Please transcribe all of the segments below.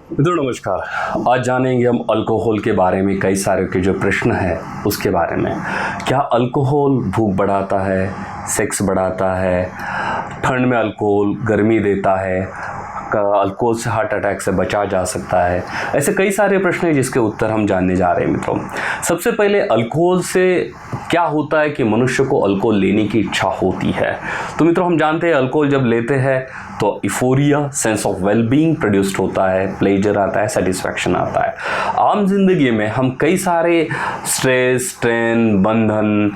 मित्रों नमस्कार। आज जानेंगे हम अल्कोहल के बारे में। कई सारे के जो प्रश्न है उसके बारे में। क्या अल्कोहल भूख बढ़ाता है, सेक्स बढ़ाता है, ठंड में अल्कोहल गर्मी देता है, अल्कोहल से हार्ट अटैक से बचा जा सकता है? ऐसे कई सारे प्रश्न हैं जिसके उत्तर हम जानने जा रहे हैं मित्रों। सबसे पहले अल्कोहल से क्या होता है कि मनुष्य को अल्कोहल लेने की इच्छा होती है। तो मित्रों हम जानते हैं अल्कोहल जब लेते हैं तो इफोरिया, सेंस ऑफ वेलबींग प्रोड्यूस्ड होता है, प्लेजर आता है, सेटिस्फैक्शन आता है। आम जिंदगी में हम कई सारे स्ट्रेस, स्ट्रेन, बंधन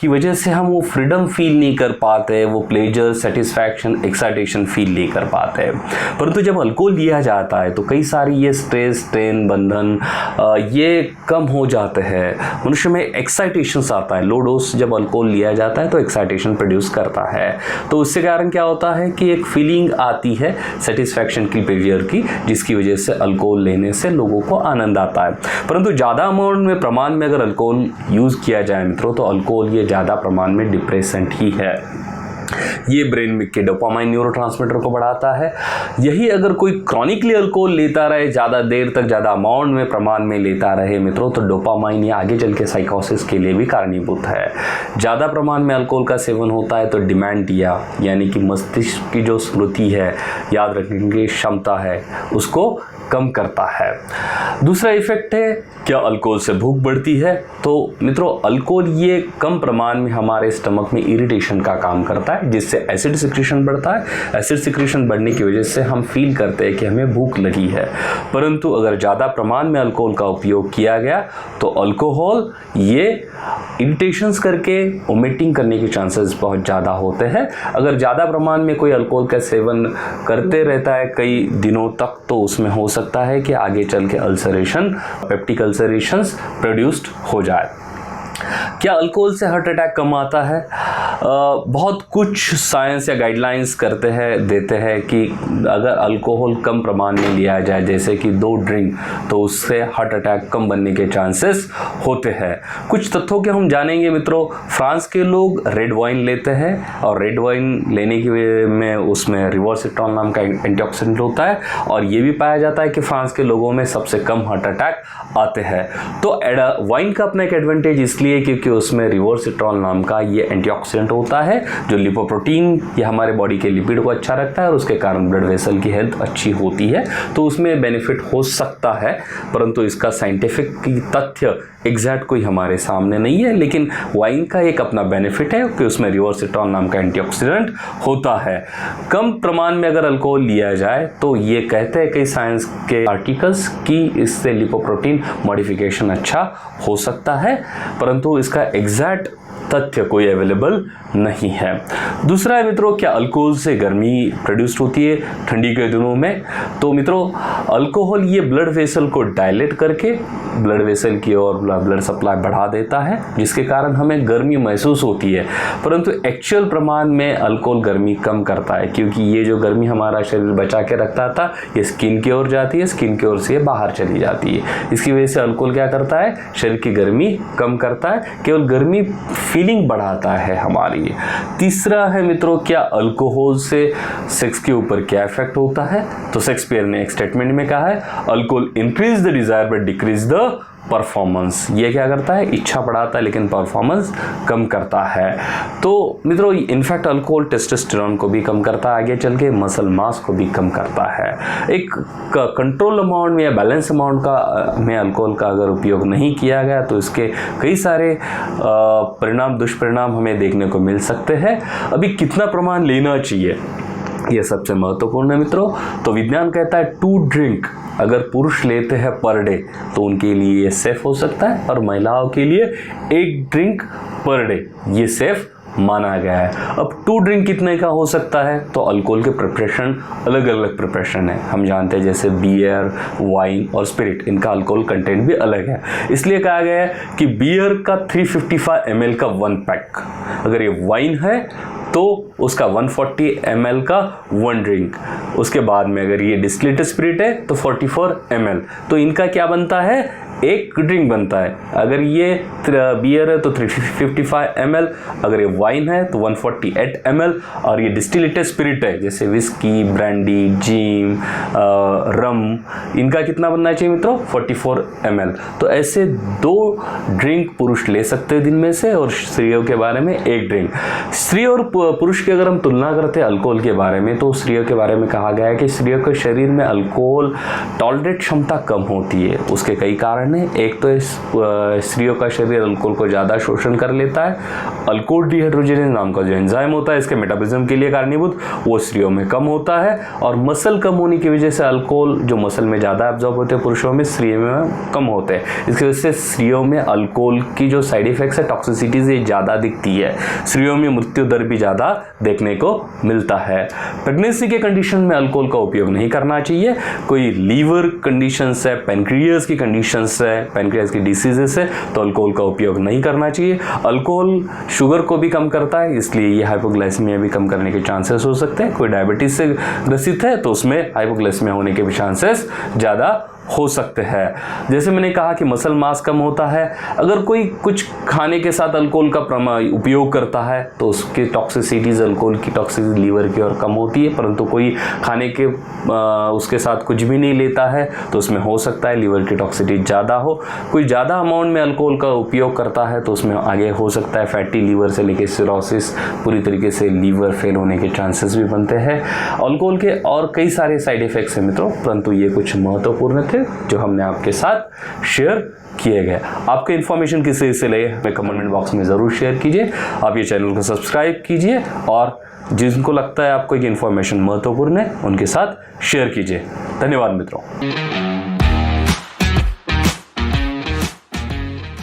की वजह से हम वो फ्रीडम फील नहीं कर पाते, वो प्लेजर, सेटिस्फैक्शन, एक्साइटेशन फील नहीं कर पाते। परंतु जब अल्कोहल लिया जाता है तो कई सारी ये स्ट्रेस, स्ट्रेन, बंधन ये कम हो जाते हैं। मनुष्य में एक्साइटेशन आता है। लो डोज जब अल्कोहल लिया जाता है तो एक्साइटेशन प्रोड्यूस करता है। तो उससे कारण क्या होता है कि एक फीलिंग आती है सेटिस्फैक्शन की, प्लेजर की, जिसकी वजह से अल्कोहल लेने से लोगों को आनंद आता है। परंतु ज़्यादा अमाउंट में, प्रमाण में अगर अल्कोहल यूज़ किया जाए मित्रों तो अल्कोहल ये ज़्यादा प्रमाण में डिप्रेसेंट ही है। ये ब्रेन में के डोपामाइन न्यूरोट्रांसमीटर को बढ़ाता है। यही अगर कोई क्रॉनिकली अल्कोहल लेता रहे, ज़्यादा देर तक ज़्यादा अमाउंट में, प्रमाण में लेता रहे मित्रों, तो डोपामाइन ये आगे चल के साइकोसिस के लिए भी कारणीभूत है। ज़्यादा प्रमाण में अल्कोहल का सेवन होता है तो डिमेंटिया यानी कि मस्तिष्क की जो स्मृति है, याद रखने की क्षमता है, उसको कम करता है। दूसरा इफेक्ट है क्या अल्कोहल से भूख बढ़ती है। तो मित्रों अल्कोहल ये कम प्रमाण में हमारे स्टमक में इरिटेशन का काम करता है, जिससे एसिड सिक्रीशन बढ़ता है। एसिड सिक्रीशन बढ़ने की वजह से हम फील करते हैं कि हमें भूख लगी है। परंतु अगर ज़्यादा प्रमाण में अल्कोहल का उपयोग किया गया तो अल्कोहल ये इरिटेशंस करके वोमिटिंग करने के चांसेस बहुत ज़्यादा होते हैं। अगर ज़्यादा प्रमाण में कोई अल्कोहल का सेवन करते रहता है कई दिनों तक तो उसमें हो सकता है कि आगे चल के अल्सरेशन, पेप्टिक अल्सरेशंस प्रोड्यूस्ड हो जाए। क्या अल्कोहल से हार्ट अटैक कम आता है? बहुत कुछ साइंस या गाइडलाइंस करते हैं, देते हैं कि अगर अल्कोहल कम प्रमाण में लिया जाए, जैसे कि 2 ड्रिंक, तो उससे हार्ट अटैक कम बनने के चांसेस होते हैं। कुछ तथ्यों के हम जानेंगे मित्रों। फ्रांस के लोग रेड वाइन लेते हैं और रेड वाइन लेने की में उसमें रिवर्सिट्रॉल नाम का एंटीऑक्सीडेंट होता है और ये भी पाया जाता है कि फ्रांस के लोगों में सबसे कम हार्ट अटैक आते हैं। तो वाइन का अपना एक एडवांटेज इसलिए क्योंकि उसमें रिवर्सिट्रॉल नाम का ये एंटीऑक्सीडेंट होता है जो लिपोप्रोटीन या हमारे बॉडी के लिपिड को अच्छा रखता है और उसके कारण ब्लड वेसल की हेल्थ अच्छी होती है। तो उसमें बेनिफिट हो सकता है, परंतु इसका साइंटिफिक तथ्य एग्जैक्ट कोई हमारे सामने नहीं है। लेकिन वाइन का एक अपना बेनिफिट है कि उसमें रिवर्सिट्रॉल नाम का एंटीऑक्सीडेंट होता है। कम प्रमाण में अगर अल्कोहल लिया जाए तो ये कहते हैं कई साइंस के आर्टिकल्स कि इससे लिपोप्रोटीन मॉडिफिकेशन अच्छा हो सकता है, परंतु इसका एग्जैक्ट तथ्य कोई अवेलेबल नहीं है। दूसरा है मित्रों क्या अल्कोहल से गर्मी प्रोड्यूस्ड होती है ठंडी के दिनों में? तो मित्रों अल्कोहल ये ब्लड वेसल को डायलेट करके ब्लड वेसल की ओर ब्लड सप्लाई बढ़ा देता है, जिसके कारण हमें गर्मी महसूस होती है। परंतु एक्चुअल प्रमाण में अल्कोहल गर्मी कम करता है, क्योंकि ये जो गर्मी हमारा शरीर बचा के रखता था ये स्किन की ओर जाती है, स्किन की ओर से बाहर चली जाती है। इसकी वजह से अल्कोहल क्या करता है, शरीर की गर्मी कम करता है, केवल गर्मी फीलिंग बढ़ाता है हमारी। तीसरा है मित्रों क्या अल्कोहल से सेक्स के ऊपर क्या इफेक्ट होता है? तो शेक्सपियर ने एक स्टेटमेंट में कहा है alcohol increase the desire but decrease the performance. ये क्या करता है, इच्छा बढ़ाता है लेकिन परफॉर्मेंस कम करता है। तो मित्रों इनफैक्ट अल्कोहल टेस्टोस्टेरोन को भी कम करता है, आगे चल के मसल मास को भी कम करता है। एक कंट्रोल अमाउंट में या बैलेंस अमाउंट का में अल्कोहल का अगर उपयोग नहीं किया गया तो इसके कई सारे परिणाम, दुष्परिणाम हमें देखने को मिल सकते हैं। अभी कितना प्रमाण लेना चाहिए यह सबसे महत्वपूर्ण है मित्रों। तो विज्ञान कहता है 2 ड्रिंक अगर पुरुष लेते हैं पर डे तो उनके लिए ये सेफ हो सकता है, और महिलाओं के लिए 1 ड्रिंक पर डे ये सेफ माना गया है। अब 2 ड्रिंक कितने का हो सकता है? तो अल्कोहल के प्रिपरेशन अलग अलग प्रिपरेशन है, हम जानते हैं जैसे बियर, वाइन और स्पिरिट, इनका अल्कोहल कंटेंट भी अलग है। इसलिए कहा गया है कि बियर का 355 ml का 1 पैक, अगर ये वाइन है तो उसका 140 ml का 1 ड्रिंक, उसके बाद में अगर ये डिस्टिलेटेड स्पिरिट है तो 44 ml, तो इनका क्या बनता है एक ड्रिंक बनता है। अगर ये बियर है तो 355 ml, अगर ये वाइन है तो 148 ml, और ये डिस्टिलेटेड स्पिरिट है जैसे विस्की, ब्रांडी, जिम, रम, इनका कितना बनना चाहिए मित्रों? 44 ml। तो ऐसे 2 ड्रिंक पुरुष ले सकते हैं दिन में से, और स्त्रियों के बारे में 1 ड्रिंक। स्त्री और पुरुष की अगर हम तुलना करते हैं अल्कोहल के बारे में, तो स्त्रियों के बारे में कहा गया है कि स्त्रियों के शरीर में अल्कोहल टॉलरेट क्षमता कम होती है। उसके कई कारण हैं। एक तो स्त्रियों का शरीर अल्कोहल को ज़्यादा शोषण कर लेता है। अल्कोहल डिहाइड्रोजिनेज नाम का जो एंजाइम होता है इसके मेटाबॉलिज्म के लिए कारणीभूत, वो स्त्रियों में कम होता है। और मसल कम होने की वजह से अल्कोहल जो मसल में ज़्यादा एब्जॉर्ब होते हैं पुरुषों में, स्त्रियों में कम होते हैं। इसकी वजह से स्त्रियों में अल्कोहल की जो साइड इफेक्ट्स है, टॉक्सिसिटीज, ये ज़्यादा दिखती है। स्त्रियों में मृत्यु दर भी ज़्यादा देखने को मिलता है। प्रेगनेंसी के कंडीशन में अल्कोहल का उपयोग नहीं करना चाहिए। कोई लीवर कंडीशंस है, पैनक्रियाज की कंडीशंस है, पैनक्रियाज की डिसीजेस है, तो अल्कोहल का उपयोग नहीं करना चाहिए। अल्कोहल शुगर को भी कम करता है, इसलिए ये हाइपोग्लाइसेमिया भी कम करने के चांसेस हो सकते हैं। कोई डायबिटीज से ग्रसित है तो उसमें हाइपोग्लाइसेमिया होने के भी चांसेस ज़्यादा हो सकते हैं। जैसे मैंने कहा कि मसल मास कम होता है। अगर कोई कुछ खाने के साथ अल्कोहल का उपयोग करता है तो उसकी टॉक्सिसिटीज, अल्कोहल की टॉक्सिसिटी लीवर की ओर कम होती है। परंतु कोई खाने के उसके साथ कुछ भी नहीं लेता है तो उसमें हो सकता है लीवर की टॉक्सिसिटी ज़्यादा हो। कोई ज़्यादा अमाउंट में अल्कोहल का उपयोग करता है तो उसमें आगे हो सकता है फैटी लीवर से लेकर सिरोसिस, पूरी तरीके से लीवर फेल होने के चांसेस भी बनते हैं। अल्कोहल के और कई सारे साइड इफेक्ट्स हैं मित्रों, परंतु ये कुछ महत्वपूर्ण थे जो हमने आपके साथ शेयर किए गए। आपके इन्फॉर्मेशन किसी से लगे हमें कमेंट बॉक्स में ज़रूर शेयर कीजिए। आप ये चैनल को सब्सक्राइब कीजिए और जिनको लगता है आपको ये इन्फॉर्मेशन महत्वपूर्ण है उनके साथ शेयर कीजिए। धन्यवाद मित्रों।